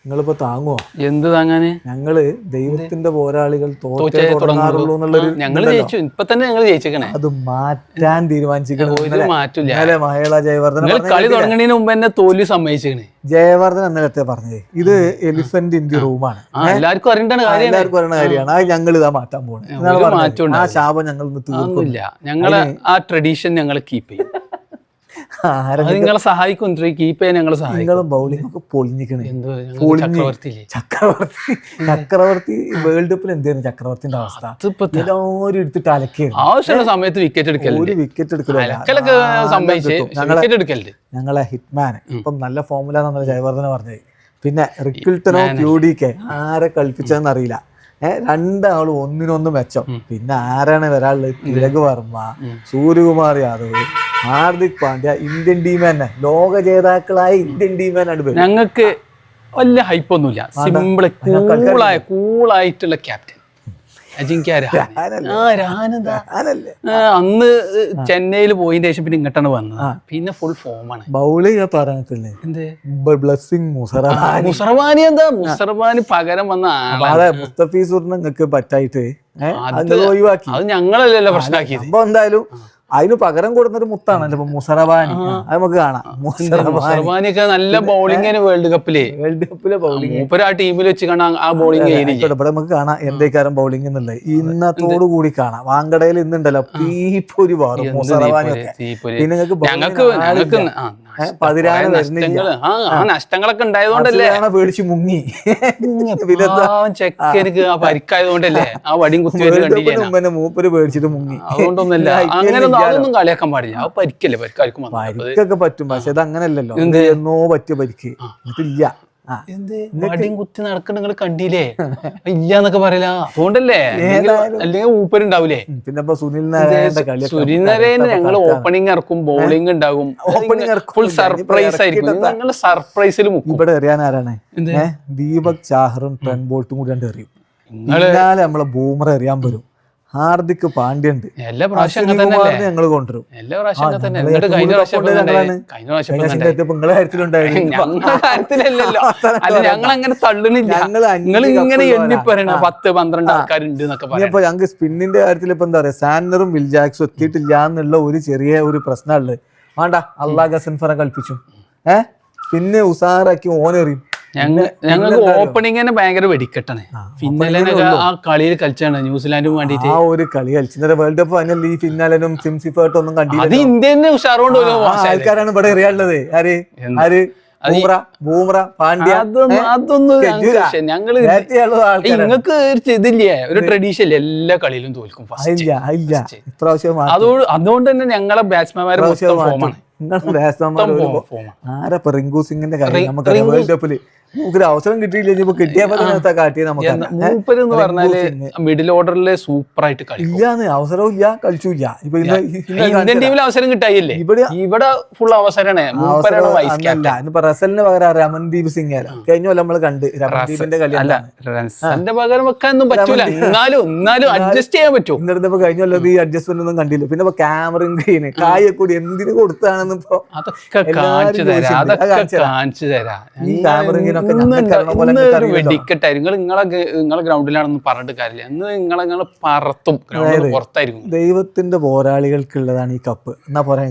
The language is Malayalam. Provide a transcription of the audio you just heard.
നിങ്ങളിപ്പോ താങ്ങുവോ? എന്ത് താങ്ങാന്? ഞങ്ങള് ദൈവത്തിന്റെ പോരാളികൾ തോറ്റേ തുടങ്ങാറുള്ളൂ എന്നുള്ളൊരു ഞങ്ങള് ജയിച്ചു. ഇപ്പൊ തന്നെ ഞങ്ങൾ ജയിച്ചേക്കണേ. അത് മാറ്റാൻ തീരുമാനിച്ചിരിക്കണം. ഒരു മാറ്റില്ല. മഹേള ജയവർദ്ധന കളി തുടങ്ങണതിന് മുമ്പ് തന്നെ തോൽവി സമ്മതിച്ചേക്കണേ. ജയവർദ്ധൻ എന്നത്തെ പറഞ്ഞത് ഇത് എലിഫന്റ് ഇൻ ദി റൂമാണ്. എല്ലാവർക്കും അറിയേണ്ട കാര്യം, എല്ലാവർക്കും അറിയുന്ന കാര്യമാണ്. അത് ഞങ്ങൾ ഇതാ മാറ്റാൻ പോകുന്നത്. ആ ശാപം ഞങ്ങൾ തീർക്കില്ല. ഞങ്ങളെ ആ ട്രഡീഷൻ ഞങ്ങൾ കീപ്പ് ചെയ്യും. നിങ്ങളെ സഹായിക്കും, കീപ്പ് ചെയ്യാൻ ഞങ്ങളെ സഹായിക്കും. ബൗളിംഗ് ഒക്കെ പൊളിഞ്ഞിക്കണേ. ചക്രവർത്തി വേൾഡ് കപ്പിൽ എന്തായിരുന്നു ചക്രവർത്തിന്റെ അവസ്ഥ? എല്ലാവരും എടുത്തിട്ട് അലക്കിയത്. ആവശ്യമുള്ള സമയത്ത് വിക്കറ്റ് എടുക്കൽ, ഒരു വിക്കറ്റ് ഞങ്ങളെ ഹിറ്റ്മാൻ ഇപ്പം നല്ല ഫോമുല എന്നാണ് ജയവർദ്ധന പറഞ്ഞത്. പിന്നെ റിക്കിൾട്ടനോ ക്യൂഡിക്കോ ആരെ കളിപ്പിച്ചതെന്ന് അറിയില്ല. രണ്ടാളും ഒന്നിനൊന്ന് മെച്ചം. പിന്നെ ആരാണ് വരാനുള്ളത്? തിലക് വർമ്മ, സൂര്യകുമാർ യാദവ്, ഹാർദിക് പാണ്ഡ്യ. ഇന്ത്യൻ ടീം തന്നെ ലോക ജേതാക്കളായ ഇന്ത്യൻ ടീം തന്നെയാണ്. ഞങ്ങൾക്ക് വലിയ ഹൈപ്പൊന്നുമില്ല. സിമ്പിൾ കൂളായിട്ടുള്ള ക്യാപ്റ്റൻ അജിങ്ക്യ അന്ന് ചെന്നൈയിൽ പോയതിന് ശേഷം പിന്നെ ഇങ്ങോട്ടാണ് വന്നത്. പിന്നെ ഫുൾ ഫോമാണ്. ബൗളിംഗ് പറഞ്ഞിട്ടില്ലേ? ബ്ലെസ്സിംഗ് മുസർവാനി എന്താ? മുസർവാനി പകരം വന്ന ആളെ മുസ്തഫീസുറിനെ നിങ്ങൾക്ക് പറ്റായിട്ട് ഒഴിവാക്കി. അത് ഞങ്ങളല്ലല്ലോ പ്രശ്നമാക്കിയത്. അപ്പൊ എന്തായാലും അതിന് പകരം കൊടുത്തൊരു മുത്താണല്ലോ ഇപ്പൊ മുസറബാനി. അത് നമുക്ക് കാണാം. മുസർവാനിയൊക്കെ നല്ല ബൗളിംഗ് വേൾഡ് കപ്പിലെ ബൗളിംഗ് ആ ടീമിൽ വെച്ച് കാണാൻ ആ ബൗളിംഗ് ഇവിടെ നമുക്ക് കാണാം എന്തൊക്കെയാരും ബൗളിംഗ് എന്നുള്ളത്. ഇന്നത്തോടു കൂടി കാണാം. വാങ്കടയിൽ ഇന്നുണ്ടല്ലോ പീപ്പൊരി മാറും മുസറബാനിയൊക്കെ. പിന്നെ ഞങ്ങൾക്ക് നഷ്ടങ്ങളൊക്കെ ഉണ്ടായതുകൊണ്ടല്ലേ പേടിച്ച് മുങ്ങി. ചെക്കനക്ക് ആ പരിക്കായതുകൊണ്ടല്ലേ ആ വടിയും കുത്തി മൂപ്പര് പേടിച്ചിട്ട് മുങ്ങി. അതുകൊണ്ടൊന്നല്ല, അങ്ങനെ അതൊന്നും കളിയാക്കാൻ പാടില്ല. ആ പരിക്കല്ലേ, പരിക്കൊക്കെ പറ്റും. പക്ഷെ അത് അങ്ങനല്ലല്ലോ. എന്നോ പറ്റിയ പരിക്ക് എന്നിട്ടില്ല. വടിയും കുത്തി നടക്കണ നിങ്ങൾ കണ്ടില്ലേ? ഇല്ലാന്നൊക്കെ പറയില്ല. അതുകൊണ്ടല്ലേ, അല്ലെങ്കിൽ ഊപ്പരുണ്ടാവൂലേ? പിന്നെ സുനിൽ നാരായണൻ ഞങ്ങൾ ഓപ്പണിംഗ് ഇറക്കും, ബോളിംഗ് ഉണ്ടാകും, ഫുൾ സർപ്രൈസ് ആയിരിക്കും. ഞങ്ങൾ സർപ്രൈസിൽ മുക്കും. ഇവിടെ എറിയാൻ ആരാണ്? ദീപക് ചാഹറും ട്രെന്റ് ബോൾട്ടും കൂടി രണ്ട് എറിയും. പിന്നാലെ നമ്മളെ ബൂമറ എറിയാൻ വരും. ഹാർദിക് പാണ്ഡ്യ ഉണ്ട്. എല്ലാ പ്രാവശ്യം ഞങ്ങൾ കൊണ്ടുവരും. എല്ലാ പ്രാവശ്യം ഞങ്ങൾ അങ്ങനെ തള്ളുന്നില്ല. നിങ്ങൾ ഇങ്ങനെ എണ്ണി പറയണ 10-12 ആൾക്കാരുണ്ട് എന്നൊക്കെ പറയാം. ഞങ്ങൾക്ക് സ്പിന്നിന്റെ കാര്യത്തിൽ ഇപ്പൊ എന്താ പറയാ, സാൻഡറും വിൽ ജാക്സും എത്തിയിട്ടില്ല എന്നുള്ള ഒരു ചെറിയ ഒരു പ്രശ്നമുള്ളത്. വേണ്ട, അള്ളാഹ് ഗസൻഫറെ കളിപ്പിച്ചു. പിന്നെ ഉസാറാക്കി ഓനെറിയും. ഞങ്ങൾക്ക് ഓപ്പണിംഗ് തന്നെ ഭയങ്കര വെടിക്കെട്ടാണ്. ഫിന്നാലെ ആ കളിയിൽ കളിച്ചാണ് ന്യൂസിലാൻഡിന് വേണ്ടിട്ട്. ആ ഒരു കളി കളിച്ചു വേൾഡ് കപ്പ് ഫൈനലിൽ ഈ ഫിന്നാലും സിംസിഫേർട്ടും ഒന്നും കണ്ടില്ല. അത് ഇന്ത്യനെ ഉഷാറുകൊണ്ട് ആൾക്കാരാണ് ഇവിടെ എറിയാനുള്ളത്. നിങ്ങൾക്ക് ഇതില്ലേ, ഒരു ട്രഡീഷൻ എല്ലാ കളിയിലും തോൽക്കും. അതുകൊണ്ട് തന്നെ ഞങ്ങളെ ബാറ്റ്സ്മാൻമാരെ ആരപ്പ റിങ്കു സിംഗിന്റെ കാര്യം നമുക്ക് വേൾഡ് കപ്പില് നമുക്കൊരു അവസരം കിട്ടിയില്ല. കിട്ടിയ കാട്ടിയത് നമുക്ക് മിഡിൽ ഓർഡറിലെ സൂപ്പർ ആയിട്ട് ഇല്ലാന്ന് അവസരവും ഇല്ല, കളിച്ചില്ല. ഇപ്പൊ ഇന്ത്യൻ ടീമിൽ അവസരം കിട്ടായില്ലേ? ഇവിടെ ഫുൾ അവസരമാണ്. ഇപ്പൊ റസലിന് പകരം രമൺദീപ് സിംഗ് കഴിഞ്ഞ കൊല്ലം നമ്മള് കണ്ട്. രമൺദീപിന്റെ കളിന്റെ പകരം വെക്കാനൊന്നും പറ്റൂല. എന്നാലും അഡ്ജസ്റ്റ് ചെയ്യാൻ പറ്റും. എന്നിട്ട് കഴിഞ്ഞ കൊല്ലം ഈ അഡ്ജസ്റ്റ്മെന്റ് ഒന്നും കണ്ടില്ല. പിന്നെ ഇപ്പൊ ക്യാമറയും ഗ്രീന് കായക്കൂടി എന്തിനു കൊടുത്താണെന്ന് ഇപ്പൊ അതൊക്കെ കാണിച്ചു തരാം. വെടിക്കെട്ടായിരിക്കും. നിങ്ങളെ ഗ്രൗണ്ടിലാണെന്ന് പറഞ്ഞിട്ട് കാര്യമില്ല. എന്ന് നിങ്ങളെ പറത്തും, ഗ്രൗണ്ടിൽ പുറത്തായിരിക്കും. ദൈവത്തിന്റെ പോരാളികൾക്കുള്ളതാണ് ഈ കപ്പ് എന്നാ പറയാ.